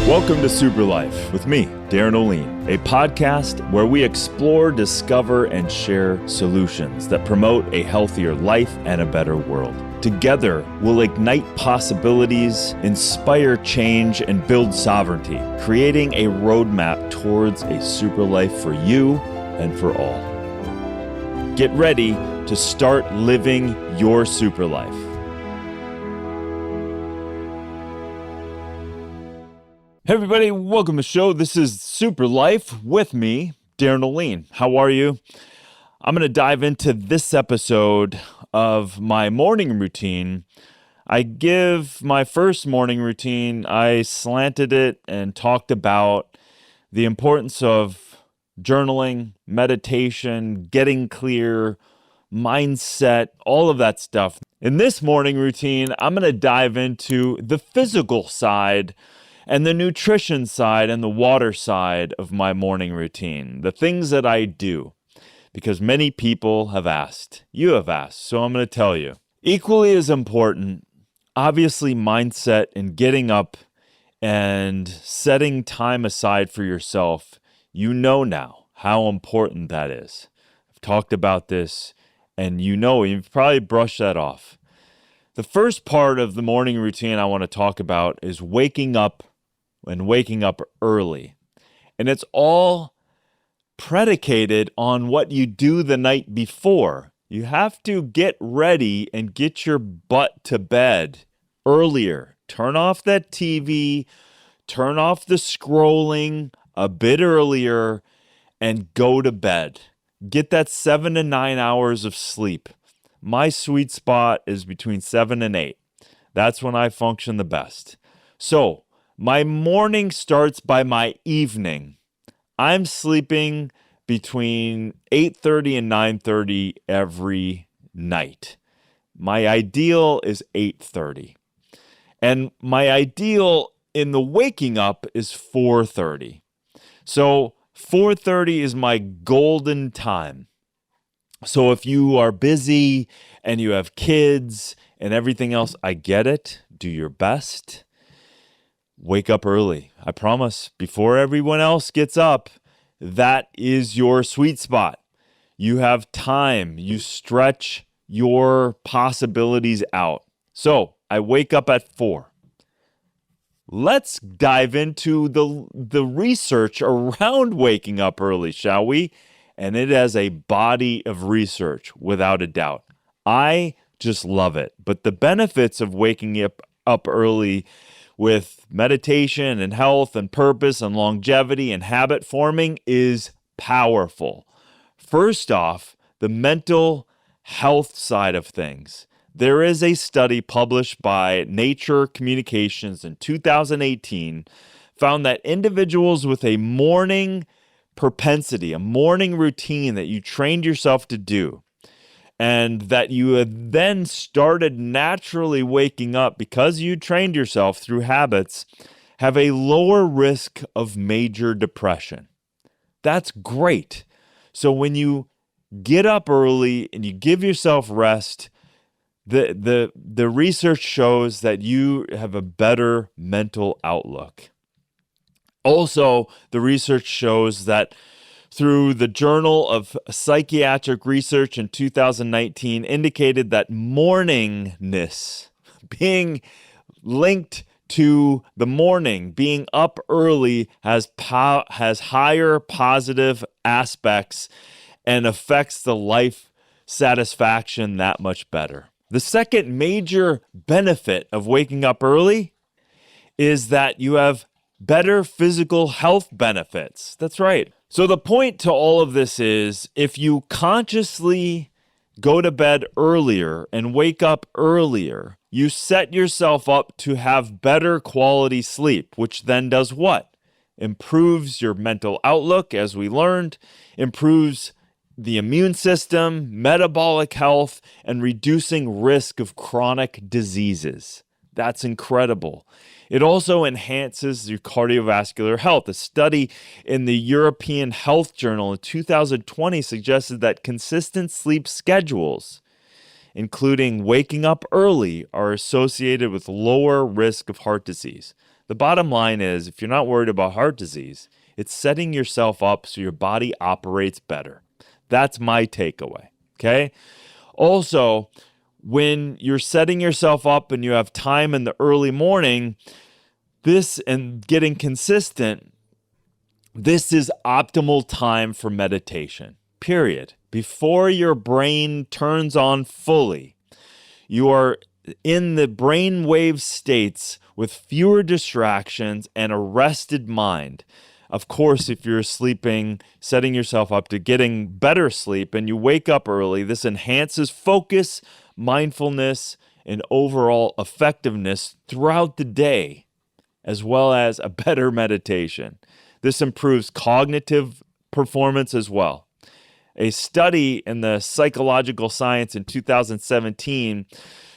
Welcome to SuperLife with me, Darin, a podcast where we explore, discover, and share solutions that promote a healthier life and a better world. Together, we'll ignite possibilities, inspire change, and build sovereignty, creating a roadmap towards a super life for you and for all. Get ready to start living your super life. Hey everybody, welcome to the show. This is SuperLife with me, Darin. How are you? I'm going to dive into this episode of my morning routine. I give my first morning routine, I slanted it and talked about the importance of journaling, meditation, getting clear, mindset, all of that stuff. In this morning routine, I'm going to dive into the physical side and the nutrition side and the water side of my morning routine, the things that I do, because many people have asked, you have asked, so I'm going to tell you. Equally as important, obviously, mindset and getting up and setting time aside for yourself. You know now how important that is. I've talked about this, and you've probably brushed that off. The first part of the morning routine I want to talk about is waking up early. And it's all predicated on what you do the night before. You have to get ready and get your butt to bed earlier. Turn off that TV, turn off the scrolling a bit earlier, and go to bed. Get that 7 to 9 hours of sleep. My sweet spot is between 7 and 8. That's when I function the best. So, my morning starts by my evening. I'm sleeping between 8:30 and 9:30 every night. My ideal is 8:30. And my ideal in the waking up is 4:30. So 4:30 is my golden time. So if you are busy and you have kids and everything else, I get it. Do your best. Wake up early. I promise, before everyone else gets up, that is your sweet spot. You have time. You stretch your possibilities out. So I wake up at 4. Let's dive into the research around waking up early, shall we? And it has a body of research, without a doubt. I just love it. But the benefits of waking up early with meditation and health and purpose and longevity and habit forming is powerful. First off, the mental health side of things. There is a study published by Nature Communications in 2018 found that individuals with a morning propensity, a morning routine that you trained yourself to do, and that you had then started naturally waking up because you trained yourself through habits, have a lower risk of major depression. That's great. So when you get up early and you give yourself rest, the research shows that you have a better mental outlook. Also, the research shows that through the Journal of Psychiatric Research in 2019 indicated that morningness, being linked to the morning, being up early, has higher positive aspects and affects the life satisfaction that much better. The second major benefit of waking up early is that you have better physical health benefits. That's right. So the point to all of this is, if you consciously go to bed earlier and wake up earlier, you set yourself up to have better quality sleep, which then does what? Improves your mental outlook, as we learned, improves the immune system, metabolic health, and reducing risk of chronic diseases. That's incredible. It also enhances your cardiovascular health. A study in the European Health Journal in 2020 suggested that consistent sleep schedules including waking up early, are associated with lower risk of heart disease. The bottom line is, if you're not worried about heart disease, it's setting yourself up so your body operates better. That's my takeaway, okay? Also, when you're setting yourself up and you have time in the early morning, this and getting consistent, this is optimal time for meditation, period. Before your brain turns on fully, you are in the brainwave states with fewer distractions and a rested mind. Of course, if you're sleeping, setting yourself up to getting better sleep and you wake up early, this enhances focus, mindfulness, and overall effectiveness throughout the day, as well as a better meditation. This improves cognitive performance as well. A study in the Psychological Science in 2017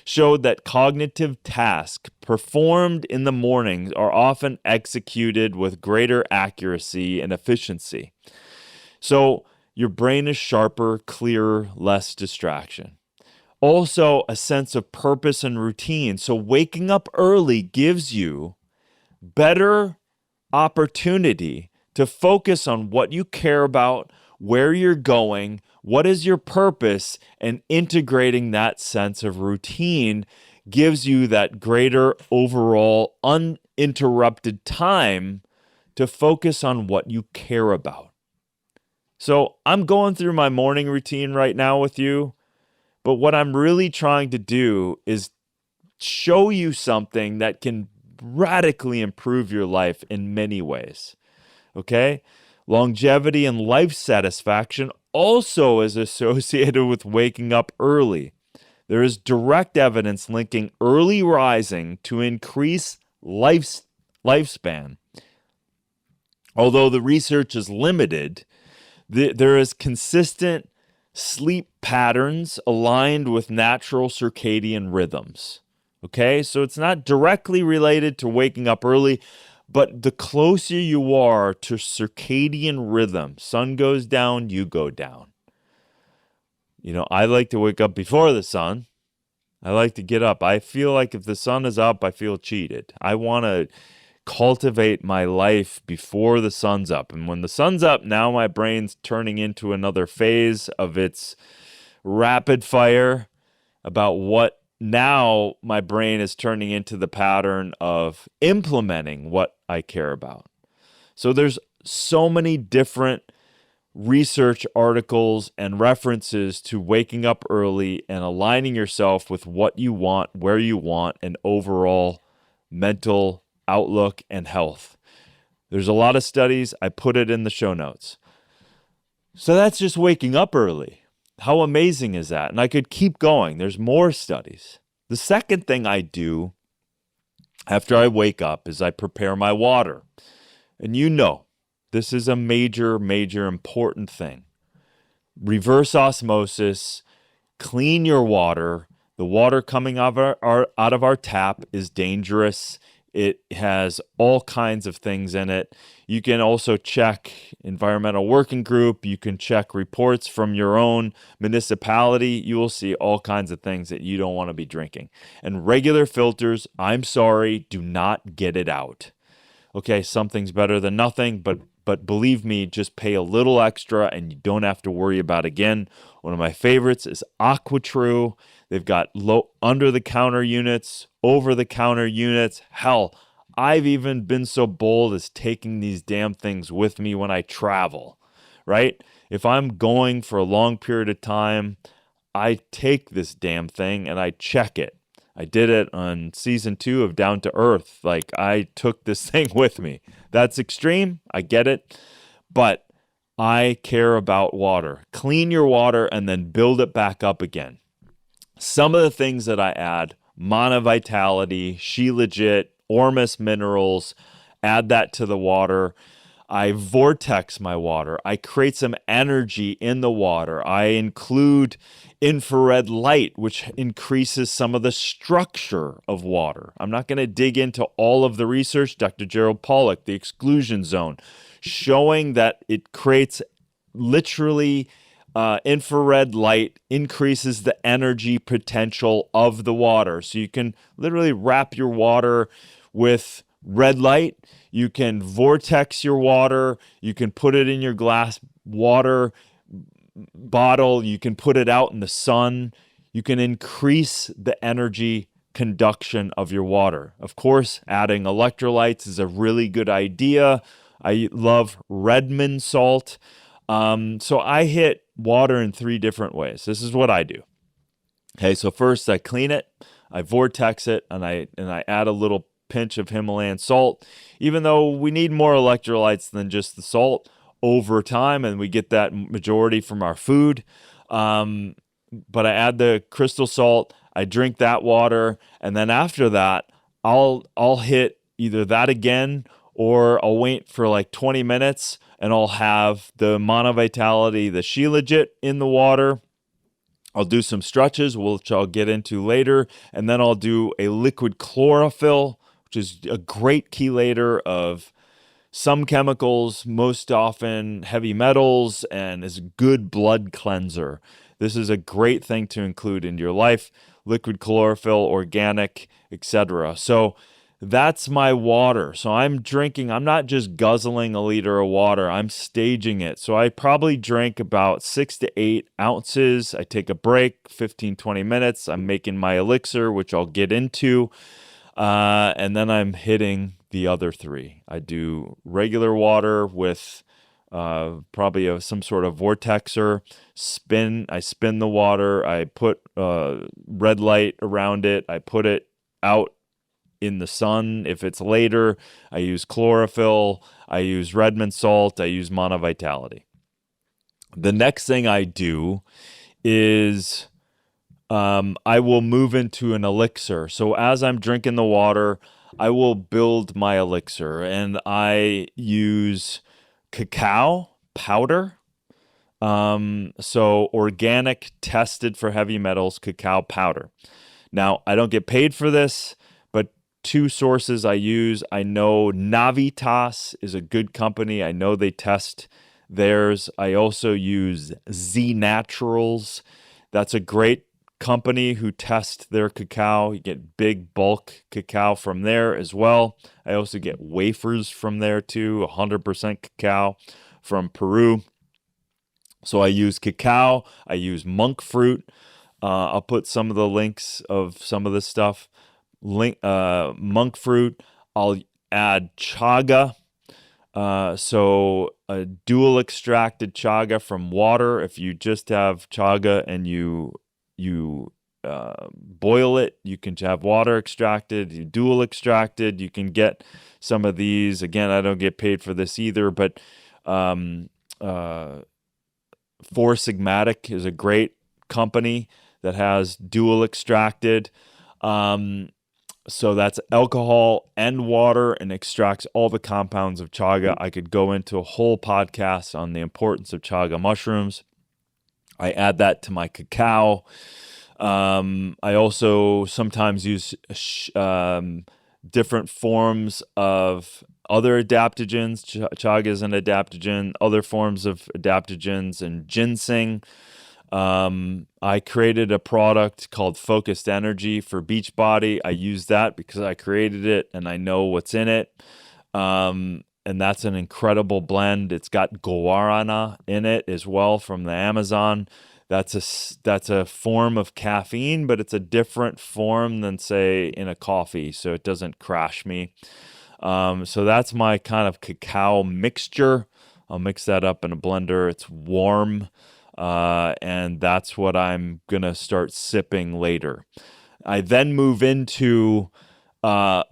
showed that cognitive tasks performed in the mornings are often executed with greater accuracy and efficiency. So your brain is sharper, clearer, less distraction. Also, a sense of purpose and routine. So waking up early gives you better opportunity to focus on what you care about, where you're going, what is your purpose, and integrating that sense of routine gives you that greater overall uninterrupted time to focus on what you care about. So I'm going through my morning routine right now with you, but what I'm really trying to do is show you something that can radically improve your life in many ways. Okay? Longevity and life satisfaction also is associated with waking up early. There is direct evidence linking early rising to increase lifespan. Although the research is limited, there is consistent sleep patterns aligned with natural circadian rhythms. Okay, so it's not directly related to waking up early, but the closer you are to circadian rhythm, sun goes down, you go down. I like to wake up before the sun. I like to get up. I feel like if the sun is up, I feel cheated. I want to cultivate my life before the sun's up. And when the sun's up, now my brain's turning into another phase of its rapid fire about what now my brain is turning into the pattern of implementing what I care about. So there's so many different research articles and references to waking up early and aligning yourself with what you want, where you want, and overall mental outlook and health. There's a lot of studies. I put it in the show notes. So that's just waking up early. How amazing is that? And I could keep going. There's more studies. The second thing I do after I wake up is I prepare my water. And this is a major, major important thing. Reverse osmosis, clean your water. The water coming out of our tap is dangerous. It has all kinds of things in it. You can also check Environmental Working Group. You can check reports from your own municipality. You will see all kinds of things that you don't want to be drinking. And regular filters, I'm sorry, do not get it out. Okay, something's better than nothing, but believe me, just pay a little extra and you don't have to worry about it again. One of my favorites is AquaTrue. They've got low under-the-counter units, over-the-counter units. Hell, I've even been so bold as taking these damn things with me when I travel, right? If I'm going for a long period of time, I take this damn thing and I check it. I did it on season 2 of Down to Earth. Like, I took this thing with me. That's extreme. I get it. But I care about water. Clean your water and then build it back up again. Some of the things that I add, Monovitality, She Legit, Ormus Minerals, add that to the water. I vortex my water. I create some energy in the water. I include infrared light, which increases some of the structure of water. I'm not going to dig into all of the research. Dr. Gerald Pollack, the exclusion zone, showing that it creates literally infrared light increases the energy potential of the water. So you can literally wrap your water with red light. You can vortex your water. You can put it in your glass water bottle. You can put it out in the sun. You can increase the energy conduction of your water. Of course, adding electrolytes is a really good idea. I love regimen salt. So I hit water in 3 different ways. This is what I do. Okay, so first I clean it, I vortex it, and I add a little pinch of Himalayan salt, even though we need more electrolytes than just the salt over time, and we get that majority from our food. But I add the crystal salt, I drink that water, and then after that, I'll hit either that again, or I'll wait for like 20 minutes and I'll have the Monovitality, the Shilajit in the water. I'll do some stretches, which I'll get into later, and then I'll do a liquid chlorophyll, which is a great chelator of some chemicals, most often heavy metals, and is a good blood cleanser. This is a great thing to include in your life. Liquid chlorophyll, organic, etc. So that's my water. So I'm not just guzzling a liter of water, I'm staging it. So I probably drink about 6 to 8 ounces. I take a break, 15, 20 minutes. I'm making my elixir, which I'll get into. And then I'm hitting the other 3. I do regular water with probably some sort of vortexer. I spin the water. I put red light around it. I put it out in the sun. If it's later, I use chlorophyll. I use regimen salt. I use Monovitality. The next thing I do is I will move into an elixir. So as I'm drinking the water, I will build my elixir, and I use cacao powder. So organic, tested for heavy metals, cacao powder. Now, I don't get paid for this, but 2 sources I use. I know Navitas is a good company. I know they test theirs. I also use Z Naturals. That's a great company who test their cacao. You get big bulk cacao from there as well. I also get wafers from there too, 100% cacao from Peru. So I use cacao. I use monk fruit. I'll put some of the links of some of this stuff. Monk fruit. I'll add chaga. So a dual extracted chaga from water. If you just have chaga and you boil it, you can have water extracted. You dual extracted. You can get some of these. Again, I don't get paid for this either, but Four Sigmatic is a great company that has dual extracted. So that's alcohol and water and extracts all the compounds of chaga. I could go into a whole podcast on the importance of chaga mushrooms. I add that to my cacao. I also sometimes use different forms of other adaptogens. Chaga is an adaptogen, other forms of adaptogens, and ginseng. I created a product called Focused Energy for Beachbody. I use that because I created it and I know what's in it. And that's an incredible blend. It's got guarana in it as well from the Amazon. That's a form of caffeine, but it's a different form than, say, in a coffee, so it doesn't crash me. So that's my kind of cacao mixture. I'll mix that up in a blender. It's warm. And that's what I'm going to start sipping later. I then move into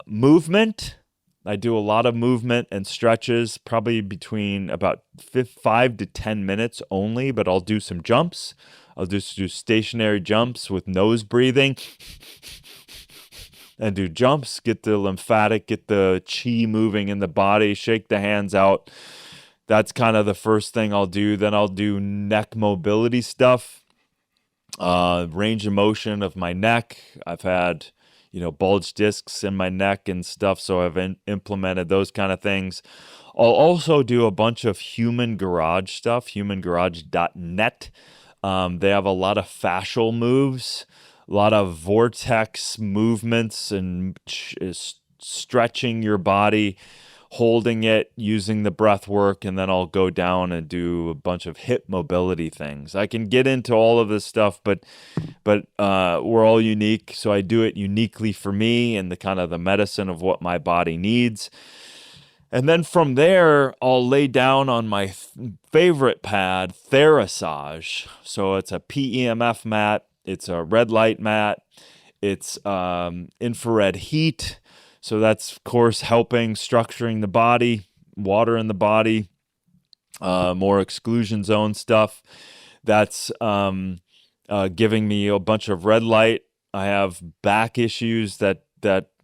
movement. I do a lot of movement and stretches, probably between about 5 to 10 minutes only, but I'll do some jumps. I'll just do stationary jumps with nose breathing and do jumps, get the lymphatic, get the chi moving in the body, shake the hands out. That's kind of the first thing I'll do. Then I'll do neck mobility stuff, range of motion of my neck. I've had, bulge discs in my neck and stuff. So I've implemented those kind of things. I'll also do a bunch of Human Garage stuff, humangarage.net. They have a lot of fascial moves, a lot of vortex movements and stretching your body, holding it, using the breath work, and then I'll go down and do a bunch of hip mobility things. I can get into all of this stuff, but we're all unique, so I do it uniquely for me and the kind of the medicine of what my body needs. And then from there, I'll lay down on my favorite pad, Therasage. So it's a PEMF mat. It's a red light mat. It's infrared heat. So that's, of course, helping structuring the body, water in the body, more exclusion zone stuff. That's giving me a bunch of red light. I have back issues that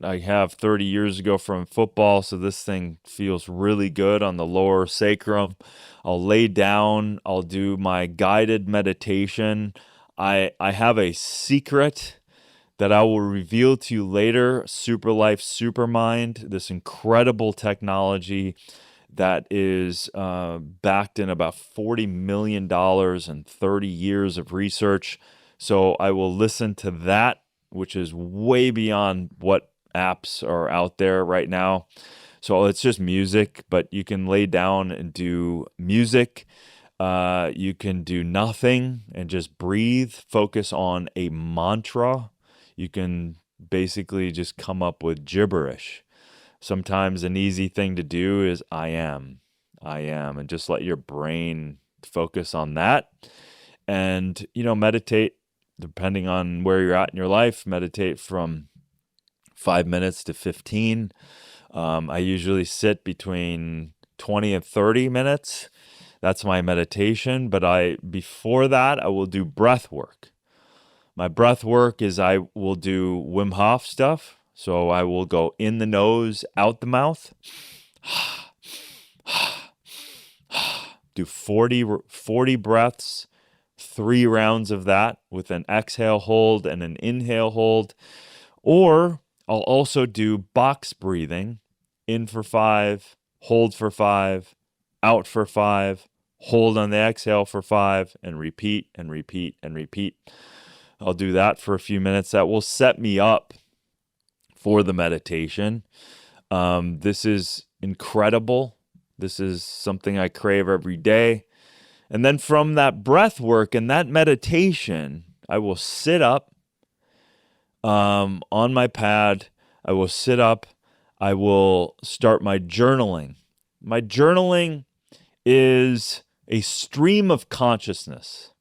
I have 30 years ago from football, so this thing feels really good on the lower sacrum. I'll lay down. I'll do my guided meditation. I have a secret that I will reveal to you later, SuperLife Supermind, this incredible technology that is backed in about $40 million and 30 years of research. So I will listen to that, which is way beyond what apps are out there right now. So it's just music, but you can lay down and do music. You can do nothing and just breathe, focus on a mantra. You can basically just come up with gibberish. Sometimes an easy thing to do is I am, and just let your brain focus on that. And, meditate, depending on where you're at in your life, meditate from 5 minutes to 15. I usually sit between 20 and 30 minutes. That's my meditation. But before that, I will do breath work. My breath work is I will do Wim Hof stuff. So I will go in the nose, out the mouth. Do 40 breaths, 3 rounds of that with an exhale hold and an inhale hold. Or I'll also do box breathing, in for 5, hold for 5, out for 5, hold on the exhale for 5, and repeat and repeat and repeat. I'll do that for a few minutes. That will set me up for the meditation. This is incredible. This is something I crave every day. And then from that breath work and that meditation, I will sit up on my pad. I will sit up. I will start my journaling. My journaling is a stream of consciousness.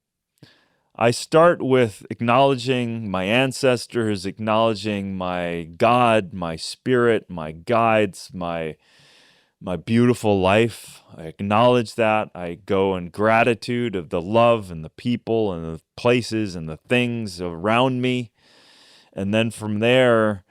I start with acknowledging my ancestors, acknowledging my God, my spirit, my guides, my beautiful life. I acknowledge that. I go in gratitude of the love and the people and the places and the things around me. And then from there,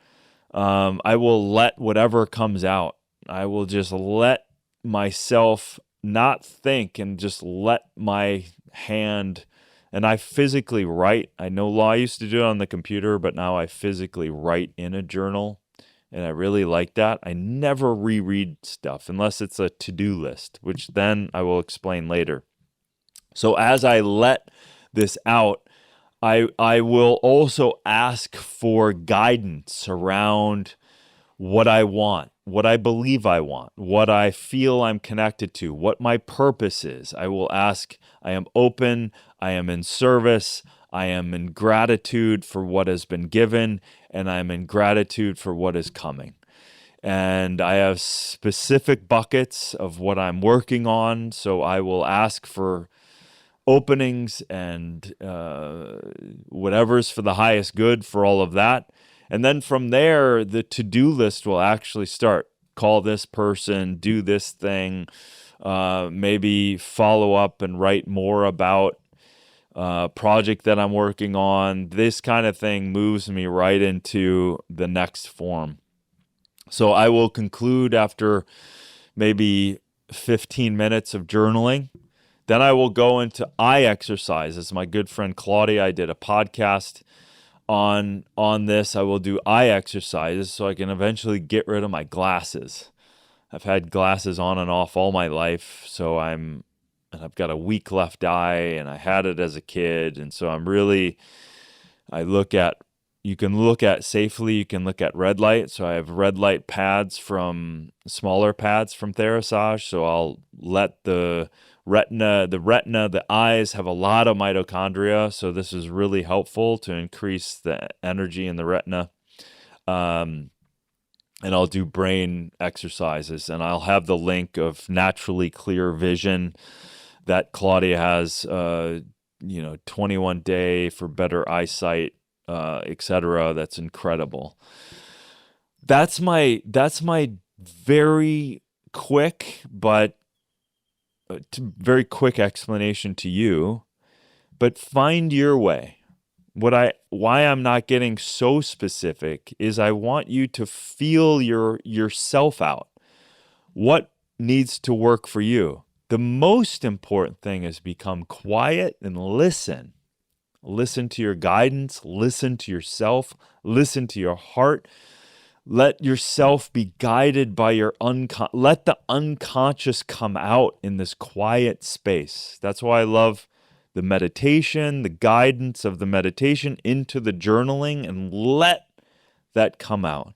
I will let whatever comes out. I will just let myself not think and just let my hand. And I physically write. I used to do it on the computer, but now I physically write in a journal. And I really like that. I never reread stuff unless it's a to-do list, which then I will explain later. So as I let this out, I will also ask for guidance around what I want, what I believe I want, what I feel I'm connected to, what my purpose is. I will ask, I am open, I am in service, I am in gratitude for what has been given, and I am in gratitude for what is coming. And I have specific buckets of what I'm working on, so I will ask for openings and whatever's for the highest good for all of that. And then from there, the to-do list will actually start. Call this person, do this thing, maybe follow up and write more about a project that I'm working on. This kind of thing moves me right into the next form. So I will conclude after maybe 15 minutes of journaling. Then I will go into eye exercise. As my good friend Claudia, I did a podcast on this. I will do eye exercises so I can eventually get rid of my glasses. I've had glasses on and off all my life, and I've got a weak left eye, and I had it as a kid, and so you can look at safely, you can look at red light. So I have red light pads smaller pads from Therasage. So I'll let the eyes have a lot of mitochondria. So this is really helpful to increase the energy in the retina. And I'll do brain exercises, and I'll have the link of Naturally Clear Vision that Claudia has, 21 day for better eyesight, etc. That's incredible. That's my very quick very quick explanation to you. But find your way. Why I'm not getting so specific is I want you to feel yourself out. What needs to work for you? The most important thing is become quiet and listen. Listen to your guidance, listen to yourself, listen to your heart. Let yourself be guided by let the unconscious come out in this quiet space. That's why I love the meditation, the guidance of the meditation into the journaling, and let that come out.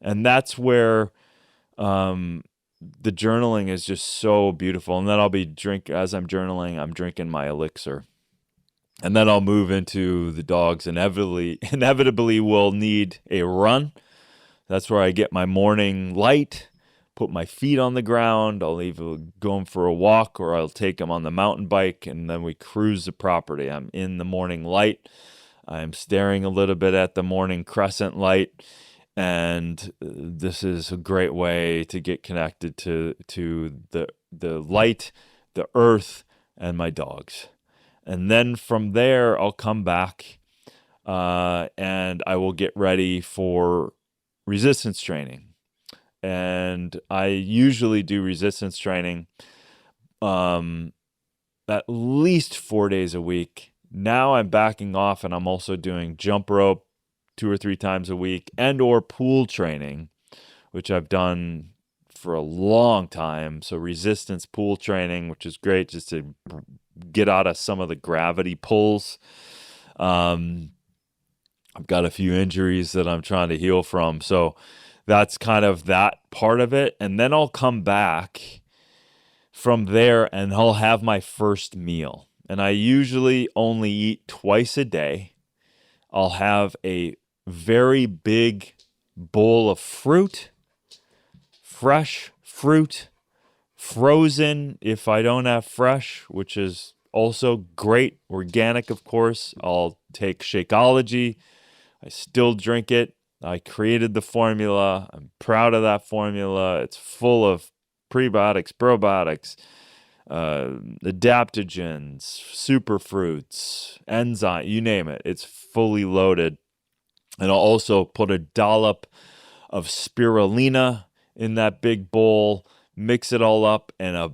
And that's where the journaling is just so beautiful. And then as I'm journaling, I'm drinking my elixir. And then I'll move into the dogs. Inevitably will need a run. That's where I get my morning light, put my feet on the ground. I'll either go them for a walk or I'll take them on the mountain bike, and then we cruise the property. I'm in the morning light. I'm staring a little bit at the morning crescent light, and this is a great way to get connected to the light, the earth, and my dogs. And then from there, I'll come back and I will get ready for resistance training. And I usually do resistance training at least 4 days a week. Now I'm backing off, and I'm also doing jump rope 2 or 3 times a week, and or pool training, which I've done for a long time. So resistance pool training, which is great just to get out of some of the gravity pulls. I've got a few injuries that I'm trying to heal from. So that's kind of that part of it. And then I'll come back from there and I'll have my first meal. And I usually only eat twice a day. I'll have a very big bowl of fruit, fresh fruit, frozen if I don't have fresh, which is also great. Organic, of course. I'll take Shakeology. I still drink it. I created the formula. I'm proud of that formula. It's full of prebiotics, probiotics, adaptogens, superfruits, enzyme, you name it. It's fully loaded. And I'll also put a dollop of spirulina in that big bowl, mix it all up, and a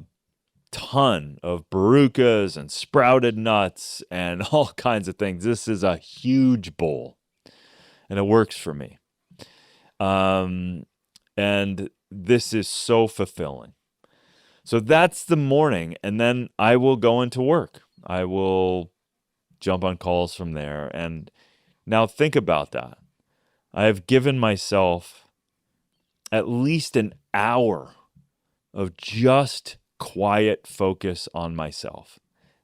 ton of barucas and sprouted nuts and all kinds of things. This is a huge bowl, and it works for me. And this is so fulfilling. So that's the morning, and then I will go into work. I will jump on calls from there. And now think about that. I have given myself at least an hour of just quiet focus on myself.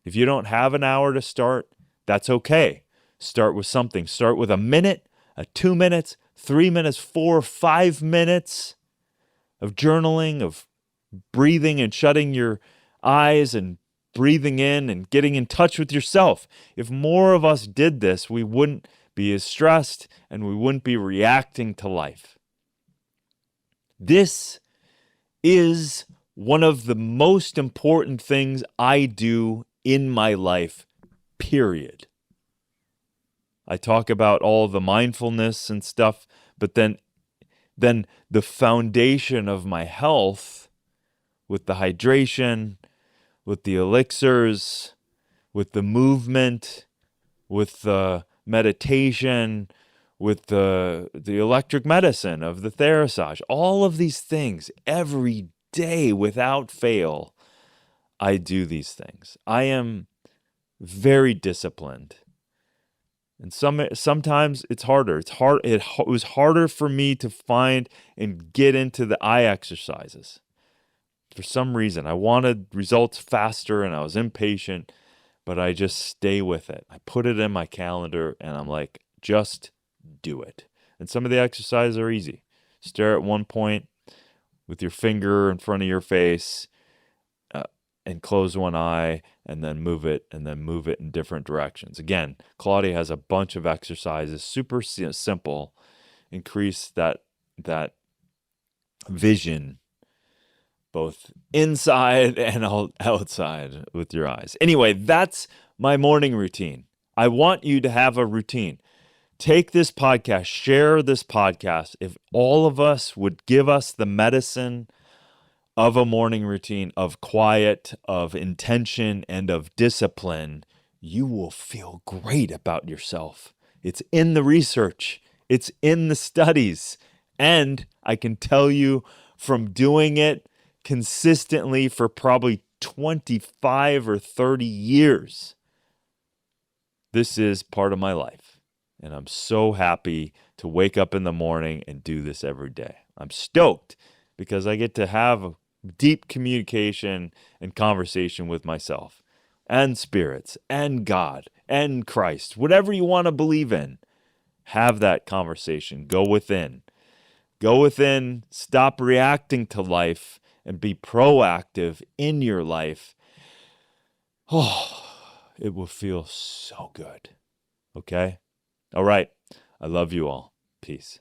If you don't have an hour to start, that's okay. Start with something. Start with a minute, 2 minutes, 3 minutes, 4, 5 minutes of journaling, of breathing and shutting your eyes and breathing in and getting in touch with yourself. If more of us did this, we wouldn't be as stressed and we wouldn't be reacting to life. This is one of the most important things I do in my life, period. I talk about all the mindfulness and stuff, but then the foundation of my health with the hydration, with the elixirs, with the movement, with the meditation, with the electric medicine of the Therasage, all of these things every day without fail. I do these things. I am very disciplined. And sometimes it's harder. It was harder for me to find and get into the eye exercises. For some reason, I wanted results faster and I was impatient, but I just stay with it. I put it in my calendar and I'm like, just do it. And some of the exercises are easy. Stare at one point with your finger in front of your face, and close one eye and then move it in different directions. Again, Claudia has a bunch of exercises, super simple, increase that vision both inside and outside with your eyes. Anyway, that's my morning routine. I want you to have a routine. Take this podcast, share this podcast. If all of us would give us the medicine of a morning routine, of quiet, of intention, and of discipline, you will feel great about yourself. It's in the research. It's in the studies. And I can tell you from doing it consistently for probably 25 or 30 years, this is part of my life. And I'm so happy to wake up in the morning and do this every day. I'm stoked because I get to have deep communication and conversation with myself and spirits and God and Christ, whatever you want to believe in. Have that conversation. Go within. Go within. Stop reacting to life and be proactive in your life. Oh, it will feel so good. Okay? All right. I love you all. Peace.